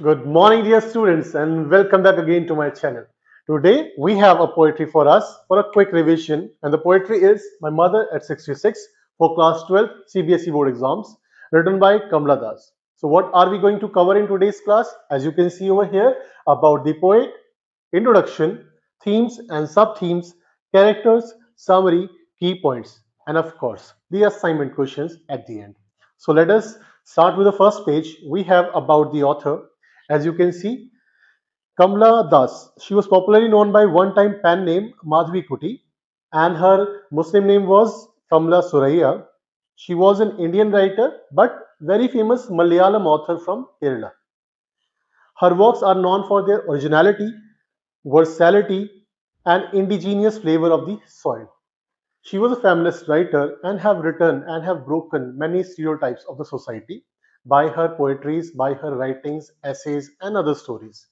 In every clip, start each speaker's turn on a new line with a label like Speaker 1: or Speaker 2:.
Speaker 1: Good morning, dear students, and welcome back again to my channel. Today, we have a poetry for us for a quick revision, and the poetry is My Mother at 66 for Class 12 CBSE Board Exams, written by Kamala Das. So, what are we going to cover in today's class? As you can see over here, about the poet, introduction, themes and sub-themes, characters, summary, key points, and of course, the assignment questions at the end. So let us start with the first page. We have about the author. As you can see, Kamala Das. She was popularly known by one-time pen name Madhvi Kuti, and her Muslim name was Kamala Suraiya. She was an Indian writer, but very famous Malayalam author from Kerala. Her works are known for their originality, versatility, and indigenous flavor of the soil. She was a feminist writer and have written and have broken many stereotypes of the society by her poetries, by her writings, essays, and other stories.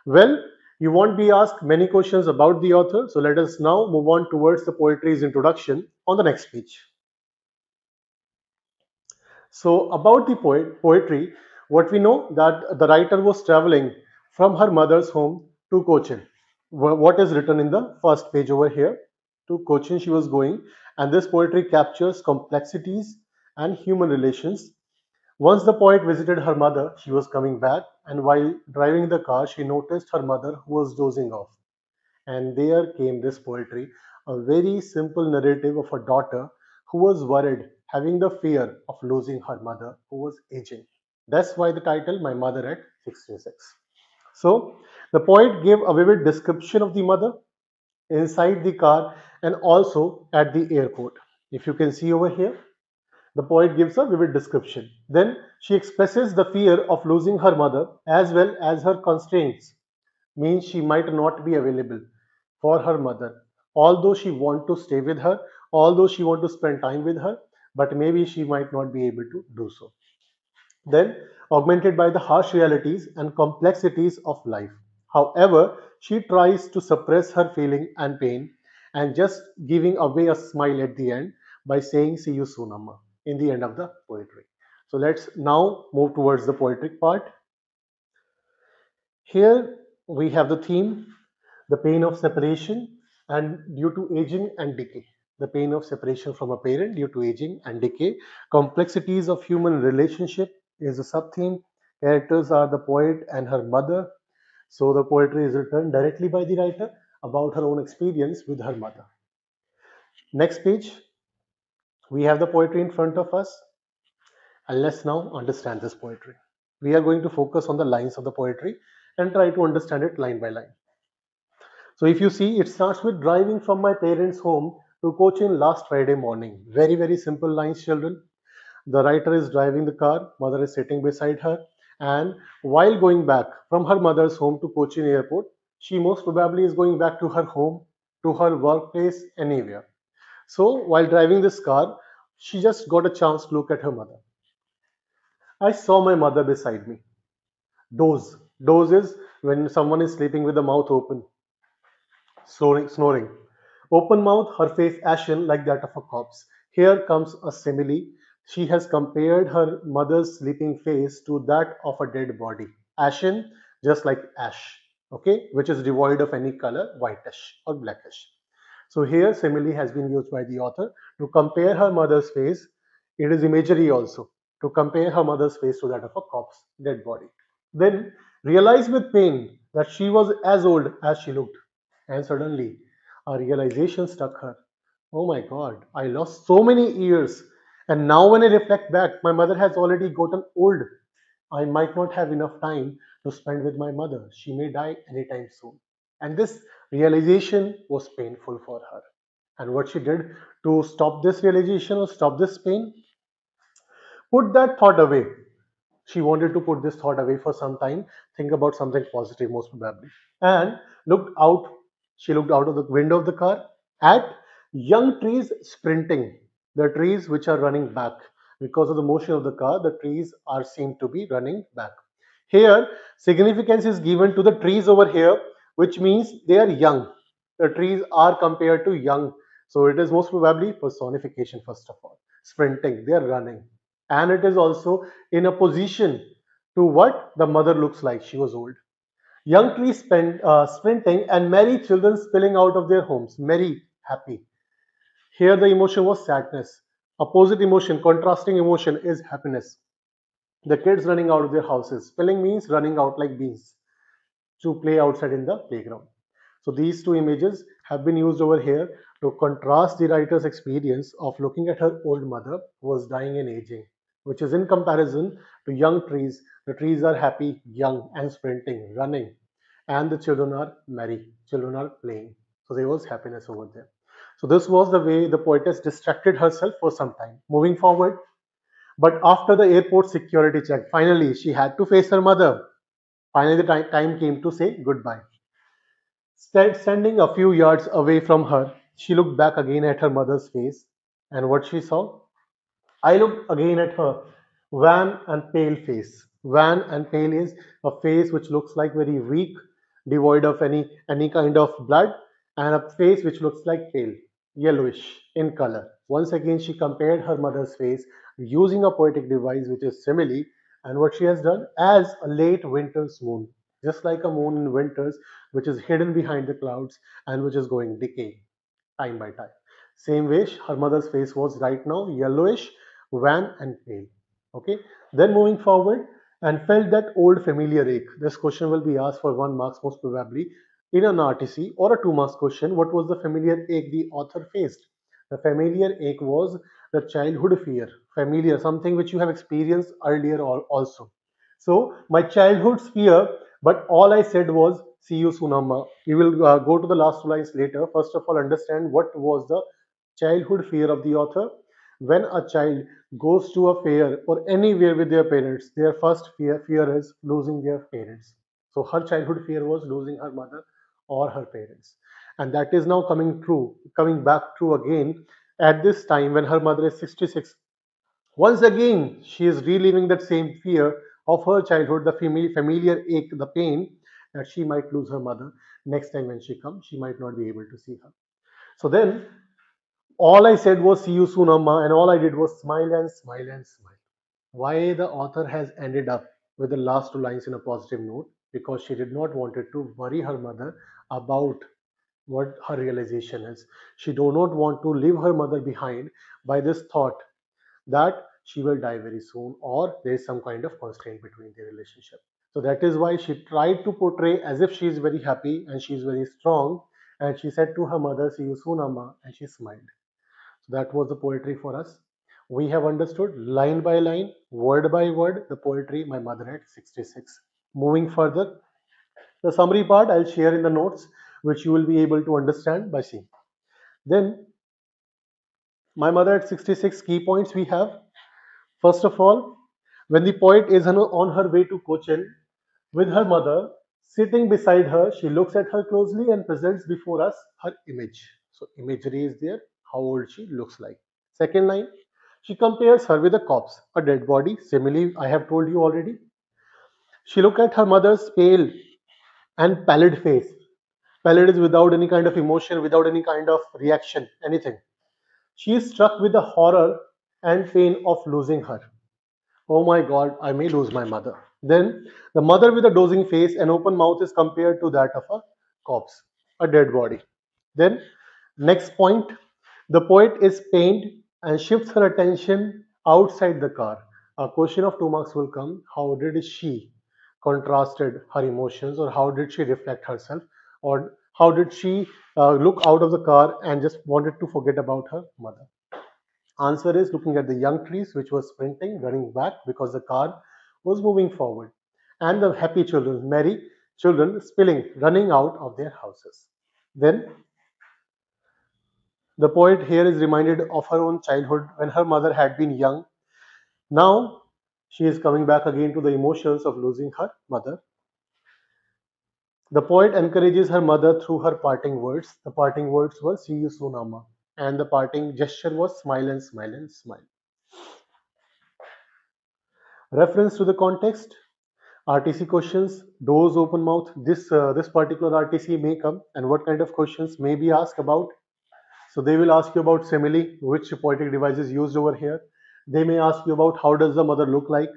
Speaker 1: Well, you won't be asked many questions about the author, so let us now move on towards the poetry's introduction on the next page. So, about the poetry, what we know that the writer was traveling from her mother's home to Cochin. What is written in the first page over here? To Cochin she was going, and this poetry captures complexities and human relations. Once the poet visited her mother, she was coming back, and while driving the car, she noticed her mother who was dozing off. And there came this poetry, a very simple narrative of a daughter who was worried, having the fear of losing her mother who was aging. That's why the title, My Mother at 66. So, the poet gave a vivid description of the mother inside the car and also at the airport. If you can see over here, the poet gives a vivid description. Then she expresses the fear of losing her mother as well as her constraints, means she might not be available for her mother, although she want to stay with her, although she want to spend time with her, but maybe she might not be able to do so. Then augmented by the harsh realities and complexities of life. However, she tries to suppress her feeling and pain and just giving away a smile at the end by saying see you soon amma in the end of the poetry. So let's now move towards the poetic part. Here we have the theme, the pain of separation and due to aging and decay. The pain of separation from a parent due to aging and decay. Complexities of human relationship is a sub-theme. Characters are the poet and her mother. So the poetry is written directly by the writer about her own experience with her mother. Next page, we have the poetry in front of us. And let's now understand this poetry. We are going to focus on the lines of the poetry and try to understand it line by line. So if you see, it starts with driving from my parents' home to Cochin last Friday morning. Very, very simple lines, children. The writer is driving the car, mother is sitting beside her, and while going back from her mother's home to Cochin airport, she most probably is going back to her home, to her workplace, anywhere. So while driving this car, she just got a chance to look at her mother. I saw my mother beside me. Doze. Doze is when someone is sleeping with the mouth open, snoring. Open mouth, her face ashen like that of a corpse. Here comes a simile. She has compared her mother's sleeping face to that of a dead body. Ashen, just like ash, okay, which is devoid of any color, whitish or blackish. So here simile has been used by the author to compare her mother's face. It is imagery also to compare her mother's face to that of a corpse, dead body. Then realized with pain that she was as old as she looked, and suddenly a realization struck her. Oh my god, I lost so many years, and now when I reflect back, my mother has already gotten old. I might not have enough time to spend with my mother. She may die anytime soon. And this realization was painful for her. And what she did to stop this realization or stop this pain, put that thought away. She wanted to put this thought away for some time, think about something positive, most probably, and looked out. She looked out of the window of the car at young trees sprinting, the trees which are running back. Because of the motion of the car, the trees are seem to be running back. Here, significance is given to the trees over here, which means they are young. The trees are compared to young. So it is most probably personification, first of all. Sprinting, they are running. And it is also in a position to what the mother looks like. She was old. Young trees sprinting and merry children spilling out of their homes. Merry, happy. Here the emotion was sadness. Opposite emotion, contrasting emotion is happiness. The kids running out of their houses. Spilling means running out like beans to play outside in the playground. So these two images have been used over here to contrast the writer's experience of looking at her old mother who was dying and aging, which is in comparison to young trees. The trees are happy, young, and sprinting, running, and the children are merry, children are playing. So there was happiness over there. So this was the way the poetess distracted herself for some time. Moving forward, but after the airport security check, finally she had to face her mother. Finally, the time came to say goodbye. Standing a few yards away from her, she looked back again at her mother's face, and what she saw? I looked again at her wan and pale face. Wan and pale is a face which looks like very weak, devoid of any kind of blood, and a face which looks like pale, yellowish in color. Once again, she compared her mother's face using a poetic device which is simile, and what she has done as a late winter's moon, just like a moon in winters, which is hidden behind the clouds and which is going decay time by time. Same way, her mother's face was right now yellowish, wan, and pale. Okay. Then moving forward, and felt that old familiar ache. This question will be asked for 1 marks most probably in an RTC or a 2 marks question. What was the familiar ache the author faced? The familiar ache was the childhood fear. Familiar, something which you have experienced earlier also. So my childhood's fear, but all I said was, see you soon, Amma. We will go to the last two lines later. First of all, understand what was the childhood fear of the author. When a child goes to a fair or anywhere with their parents, their first fear is losing their parents. So her childhood fear was losing her mother or her parents. And that is now coming back true again at this time when her mother is 66. Once again, she is reliving that same fear of her childhood, the familiar ache, the pain that she might lose her mother. Next time when she comes, she might not be able to see her. So then, all I said was, see you soon, Amma, and all I did was smile and smile and smile. Why the author has ended up with the last two lines in a positive note? Because she did not wanted to worry her mother about what her realization is. She do not want to leave her mother behind by this thought that she will die very soon or there is some kind of constraint between the relationship. So that is why she tried to portray as if she is very happy and she is very strong, and she said to her mother, see you soon, Amma, and she smiled. So that was the poetry for us. We have understood line by line, word by word, the poetry my mother had 66. Moving further, the summary part I'll share in the notes, which you will be able to understand by seeing. Then, my mother had 66 key points we have. First of all, when the poet is on her way to Cochin with her mother, sitting beside her, she looks at her closely and presents before us her image. So, imagery is there, how old she looks like. Second line, she compares her with a corpse, a dead body. Similarly, I have told you already. She looked at her mother's pale and pallid face. Pallid is without any kind of emotion, without any kind of reaction, anything. She is struck with the horror and pain of losing her. Oh my God, I may lose my mother. Then the mother with a dozing face and open mouth is compared to that of a corpse, a dead body. Then, next point, the poet is pained and shifts her attention outside the car. A question of 2 marks will come. How did she contrasted her emotions, or how did she reflect herself, or how did she look out of the car and just wanted to forget about her mother? Answer is looking at the young trees which was sprinting, running back because the car was moving forward, and the happy children, merry children spilling, running out of their houses. Then the poet here is reminded of her own childhood when her mother had been young. Now she is coming back again to the emotions of losing her mother. The poet encourages her mother through her parting words. The parting words were, see you soon, Amma. And the parting gesture was, smile and smile and smile. Reference to the context, RTC questions, doors open mouth. This particular RTC may come, and what kind of questions may be asked about. So they will ask you about simile, which poetic device is used over here. They may ask you about how does the mother look like.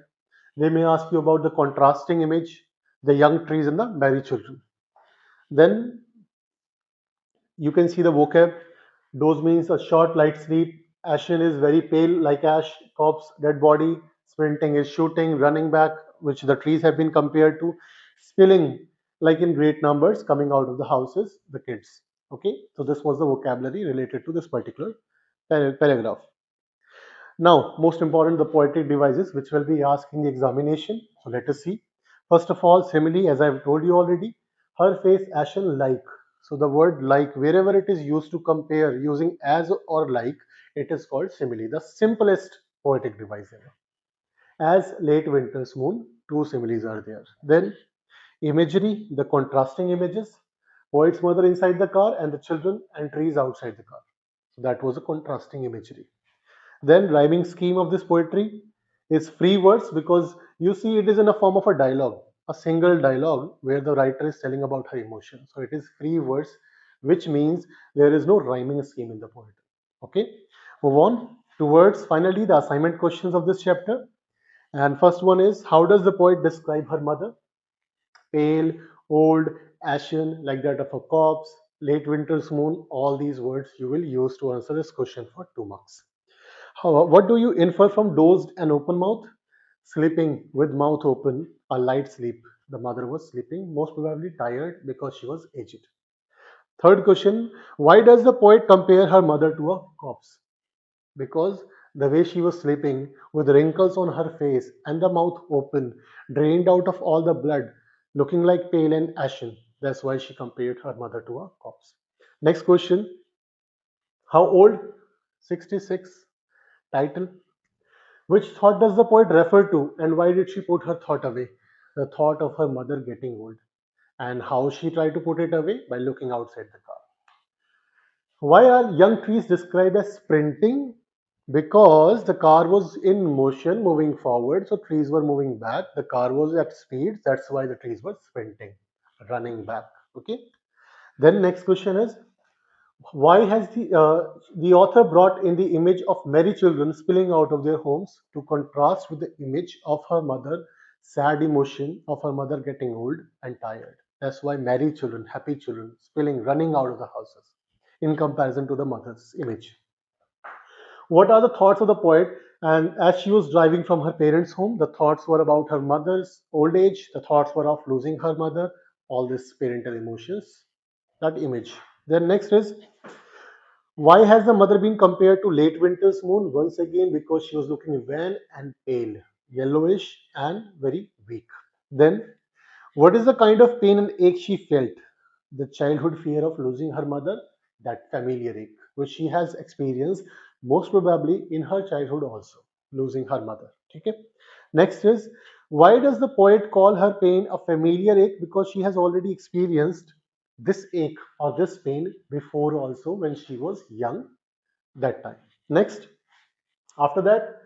Speaker 1: They may ask you about the contrasting image, the young trees and the merry children. Then you can see the vocab. Dose means a short light sleep. Ashen is very pale like ash. Corpse, dead body. Sprinting is shooting, running back, which the trees have been compared to. Spilling, like in great numbers coming out of the houses, the kids. Okay, so this was the vocabulary related to this particular paragraph. Now, most important, the poetic devices which will be asked in the examination. So let us see. First of all, simile, as I've told you already, her face ashen like. So the word like, wherever it is used to compare using as or like, it is called simile, the simplest poetic device ever. As late winter's moon, two similes are there. Then imagery, the contrasting images, poet's mother inside the car and the children and trees outside the car. So that was a contrasting imagery. Then rhyming scheme of this poetry is free verse, because you see it is in a form of a dialogue, a single dialogue where the writer is telling about her emotion. So it is free verse, which means there is no rhyming scheme in the poetry. Okay, move on towards finally the assignment questions of this chapter. And first one is, how does the poet describe her mother? Pale, old, ashen, like that of a corpse, late winter's moon. All these words you will use to answer this question for 2 marks. What do you infer from dozed and open mouth? Sleeping with mouth open, a light sleep. The mother was sleeping, most probably tired because she was aged. Third question, why does the poet compare her mother to a corpse? Because the way she was sleeping, with wrinkles on her face and the mouth open, drained out of all the blood, looking like pale and ashen. That's why she compared her mother to a corpse. Next question, how old? 66. Title, which thought does the poet refer to, and why did she put her thought away? The thought of her mother getting old. And how she tried to put it away? By looking outside the car. Why are young trees described as sprinting? Because the car was in motion, moving forward, so trees were moving back. The car was at speed, that's why the trees were sprinting, running back. Okay. Then next question is, why has the author brought in the image of merry children spilling out of their homes to contrast with the image of her mother, sad emotion of her mother getting old and tired? That's why merry children, happy children, spilling, running out of the houses, in comparison to the mother's image. What are the thoughts of the poet? And as she was driving from her parents' home, the thoughts were about her mother's old age, the thoughts were of losing her mother, all these parental emotions, that image. Then next is, why has the mother been compared to late winter's moon? Once again, because she was looking wan and pale, yellowish and very weak. Then, what is the kind of pain and ache she felt? The childhood fear of losing her mother, that familiar ache, which she has experienced most probably in her childhood also, losing her mother. Okay. Next is, why does the poet call her pain a familiar ache? Because she has already experienced this ache or this pain before also when she was young that time. Next, after that,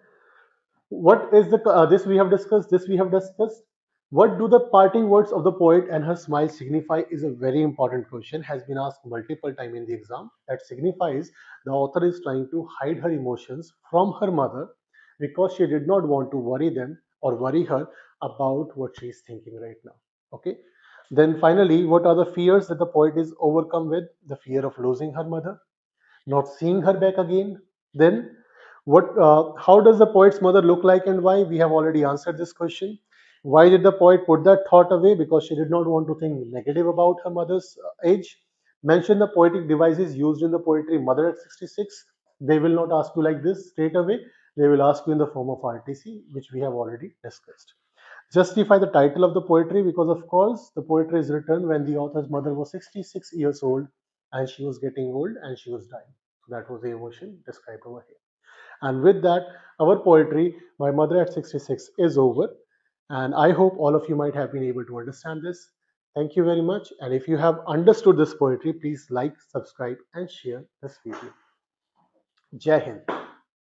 Speaker 1: what is the this we have discussed, this we have discussed. What do the parting words of the poet and her smile signify is a very important question, has been asked multiple times in the exam. That signifies the author is trying to hide her emotions from her mother because she did not want to worry them or worry her about what she is thinking right now. Okay. Then finally, what are the fears that the poet is overcome with? The fear of losing her mother, not seeing her back again. Then, how does the poet's mother look like and why? We have already answered this question. Why did the poet put that thought away? Because she did not want to think negative about her mother's age. Mention the poetic devices used in the poetry Mother at 66. They will not ask you like this straight away. They will ask you in the form of RTC, which we have already discussed. Justify the title of the poetry, because of course the poetry is written when the author's mother was 66 years old and she was getting old and she was dying. So that was the emotion described over here. And with that, our poetry, My Mother at 66, is over. And I hope all of you might have been able to understand this. Thank you very much. And if you have understood this poetry, please like, subscribe, and share this video. Jai Hind.